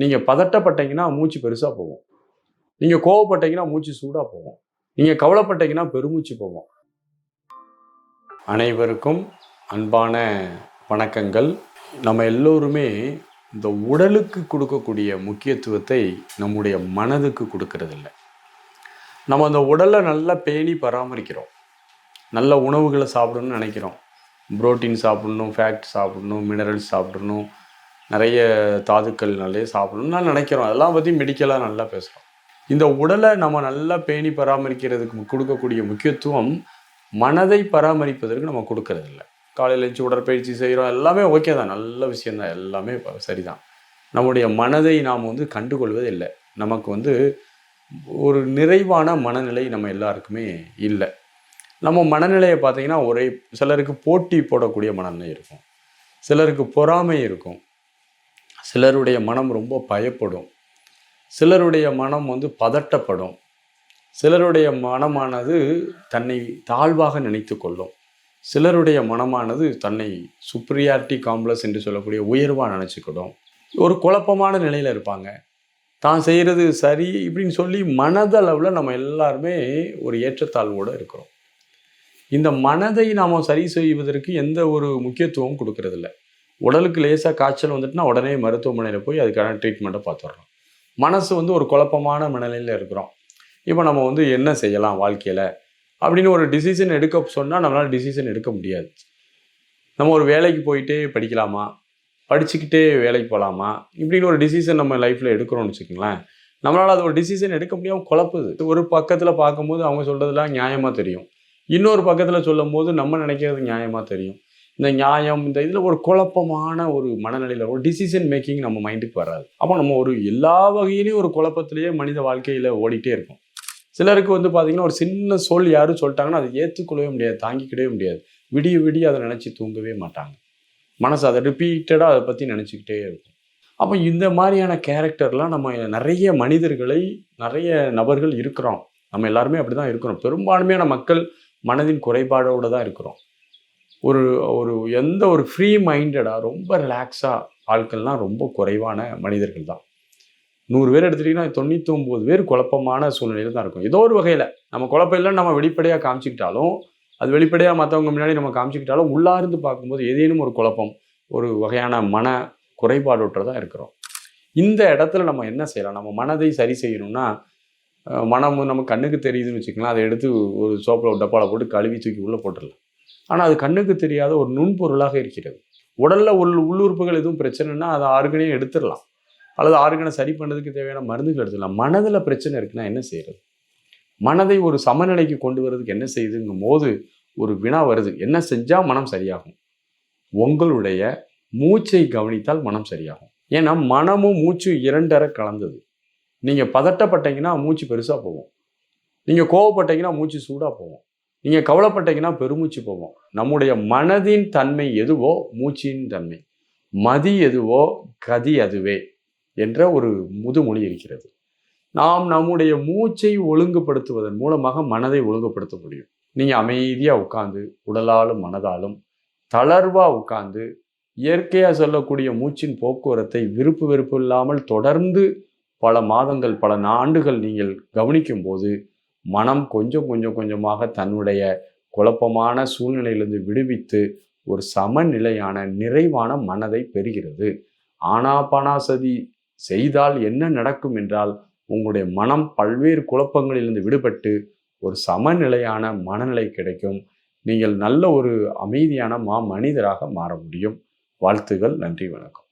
நீங்கள் பதட்டப்பட்டீங்கன்னா மூச்சு பெருசாக போகும். நீங்கள் கோவப்பட்டீங்கன்னா மூச்சு சூடாக போகும். நீங்கள் கவலைப்பட்டீங்கன்னா பெருமூச்சு போகும். அனைவருக்கும் அன்பான வணக்கங்கள். நம்ம எல்லோருமே இந்த உடலுக்கு கொடுக்கக்கூடிய முக்கியத்துவத்தை நம்முடைய மனதுக்கு கொடுக்கறதில்ல. நம்ம அந்த உடலை நல்லா பேணி பராமரிக்கிறோம். நல்ல உணவுகளை சாப்பிடணும்னு நினைக்கிறோம். புரோட்டீன் சாப்பிடணும், ஃபேட் சாப்பிடணும், மினரல்ஸ் சாப்பிடணும், நிறைய தாதுக்கள் நிறைய சாப்பிடணும்னு நினைக்கிறோம். அதெல்லாம் பற்றி மெடிக்கலாக நல்லா பேசுகிறோம். இந்த உடலை நம்ம நல்லா பேணி பராமரிக்கிறதுக்கு கொடுக்கக்கூடிய முக்கியத்துவம் மனதை பராமரிப்பதற்கு நம்ம கொடுக்கறதில்ல. காலையில் எழுந்து உடற்பயிற்சி செய்கிறோம், எல்லாமே ஓகே தான், நல்ல விஷயந்தான், எல்லாமே சரிதான். நம்முடைய மனதை நாம் கண்டுகொள்வதே இல்லை. நமக்கு ஒரு நிறைவான மனநிலை நம்ம எல்லாருக்குமே இல்லை. நம்ம மனநிலையை பார்த்திங்கன்னா சிலருக்கு போட்டி போடக்கூடிய மனநிலை இருக்கும், சிலருக்கு பொறாமை இருக்கும், சிலருடைய மனம் ரொம்ப பயப்படும், சிலருடைய மனம் பதட்டப்படும், சிலருடைய மனமானது தன்னை தாழ்வாக நினைத்து கொள்ளும், சிலருடைய மனமானது தன்னை சுப்ரியாரிட்டி காம்ப்ளெக்ஸ் என்று சொல்லக்கூடிய உயர்வாக நினச்சிக்கிடும். ஒரு குழப்பமான நிலையில் இருப்பாங்க. தான் செய்கிறது சரி இப்படின்னு சொல்லி மனதளவில் நம்ம எல்லாருமே ஒரு ஏற்றத்தாழ்வோடு இருக்கிறோம். இந்த மனதை நாம் சரி செய்வதற்கு எந்த ஒரு முக்கியத்துவமும் கொடுக்கறதில்ல. உடலுக்கு லேசாக காய்ச்சல் வந்துட்டுனா உடனே மருத்துவமனையில் போய் அதுக்கான ட்ரீட்மெண்ட்டை பார்த்துடுறோம். மனசு ஒரு குழப்பமான மனநிலையில் இருக்கிறோம். இப்போ நம்ம என்ன செய்யலாம் வாழ்க்கையில் அப்படின்னு ஒரு டிசிஷன் எடுக்க சொன்னால் நம்மளால் டிசிஷன் எடுக்க முடியாது. நம்ம ஒரு வேலைக்கு போயிட்டே படிக்கலாமா, படிச்சுக்கிட்டே வேலைக்கு போகலாமா, இப்படின்னு ஒரு டிசிஷன் நம்ம லைஃப்பில் எடுக்கிறோம்னு வச்சுக்கோங்களேன். நம்மளால் அது ஒரு டிசிஷன் எடுக்க முடியாமல் குழப்புது. ஒரு பக்கத்தில் பார்க்கும்போது அவங்க சொல்கிறதுலாம் நியாயமாக தெரியும், இன்னொரு பக்கத்தில் சொல்லும் போது நம்ம நினைக்கிறது நியாயமாக தெரியும். இந்த நியாயம் இந்த இதில் ஒரு குழப்பமான ஒரு மனநிலையில் ஒரு டிசிஷன் மேக்கிங் நம்ம மைண்டுக்கு வராது. அப்போ நம்ம எல்லா வகையிலையும் ஒரு குழப்பத்திலேயே மனித வாழ்க்கையில் ஓடிட்டே இருக்கும். சிலருக்கு பார்த்திங்கன்னா ஒரு சின்ன சொல் யாரும் சொல்லிட்டாங்கன்னா அதை ஏற்றுக்கொள்ளவே முடியாது, தாங்கிக்கிடவே முடியாது. விடிய விடிய அதை நினச்சி தூங்கவே மாட்டாங்க. மனசு அதை ரிப்பீட்டடாக அதை பற்றி நினச்சிக்கிட்டே இருக்கும். அப்போ இந்த மாதிரியான கேரக்டர்லாம் நம்ம நிறைய மனிதர்களை நிறைய நபர்கள் இருக்கிறோம். நம்ம எல்லாருமே அப்படி தான் இருக்கிறோம். பெரும்பான்மையான மக்கள் மனதின் குறைபாடோடு தான் இருக்கிறோம். எந்த ஒரு ஃப்ரீ மைண்டடாக ரொம்ப ரிலாக்ஸாக ஆட்கள்லாம் ரொம்ப குறைவான மனிதர்கள் தான். 100 பேர் எடுத்துட்டிங்கன்னா 99 பேர் குழப்பமான சூழ்நிலையில் தான் இருக்கும். ஏதோ ஒரு வகையில் நம்ம குழப்பம் இல்லைன்னு நம்ம வெளிப்படையாக காமிச்சிக்கிட்டாலும், அது வெளிப்படையாக மற்றவங்க முன்னாடி நம்ம காமிச்சிக்கிட்டாலும் உள்ளார்ந்து பார்க்கும்போது ஏதேனும் ஒரு குழப்பம், ஒரு வகையான மன குறைபாடோற்ற தான் இருக்கிறோம். இந்த இடத்துல நம்ம என்ன செய்யலாம்? நம்ம மனதை சரி செய்யணும்னா, மனம் நம்ம கண்ணுக்கு தெரியுதுன்னு வச்சுக்கலாம், அதை எடுத்து ஒரு சோப்பில் ஒரு டப்பாவில் போட்டு கழுவி தூக்கி உள்ளே போட்டுடலாம். ஆனால் அது கண்ணுக்கு தெரியாத ஒரு நுண்பொருளாக இருக்கிறது. உடலில் உள்ளுறுப்புகள் எதுவும் பிரச்சனைனா அதை ஆர்கனையும் எடுத்துடலாம், அல்லது ஆர்கனை சரி பண்ணுறதுக்கு தேவையான மருந்துகள் எடுத்துடலாம். மனதில் பிரச்சனை இருக்குன்னா என்ன செய்கிறது? மனதை ஒரு சமநிலைக்கு கொண்டு வரதுக்கு என்ன செய்யுதுங்கும் போது ஒரு வினா வருது. என்ன செஞ்சால் மனம் சரியாகும்? உங்களுடைய மூச்சை கவனித்தால் மனம் சரியாகும். ஏன்னா மனமும் மூச்சு இரண்டரை கலந்தது. நீங்கள் பதட்டப்பட்டீங்கன்னா மூச்சு பெருசாக போகும், நீங்கள் கோவப்பட்டீங்கன்னா மூச்சு சூடாக போகும், நீங்கள் கவலைப்பட்டீங்கன்னா பெருமூச்சு போகும். நம்முடைய மனதின் தன்மை எதுவோ மூச்சின் தன்மை, மதி எதுவோ கதி அதுவே என்ற ஒரு முதுமொழி இருக்கிறது. நாம் நம்முடைய மூச்சை ஒழுங்குபடுத்துவதன் மூலமாக மனதை ஒழுங்குபடுத்த முடியும். நீங்கள் அமைதியாக உட்காந்து உடலாலும் மனதாலும் தளர்வாக உட்காந்து இயற்கையாக சொல்லக்கூடிய மூச்சின் போக்குவரத்தை விருப்பு வெறுப்பு இல்லாமல் தொடர்ந்து பல மாதங்கள் பல ஆண்டுகள் நீங்கள் கவனிக்கும் போது மனம் கொஞ்சம் கொஞ்சமாக தன்னுடைய குழப்பமான சூழ்நிலையிலிருந்து விடுவித்து ஒரு சமநிலையான நிறைவான மனதை பெறுகிறது. ஆனாபானாசதி செய்தால் என்ன நடக்கும் என்றால், உங்களுடைய மனம் பல்வேறு குழப்பங்களிலிருந்து விடுபட்டு ஒரு சமநிலையான மனநிலை கிடைக்கும். நீங்கள் நல்ல ஒரு அமைதியான மனிதராக மாற முடியும். வாழ்த்துகள். நன்றி, வணக்கம்.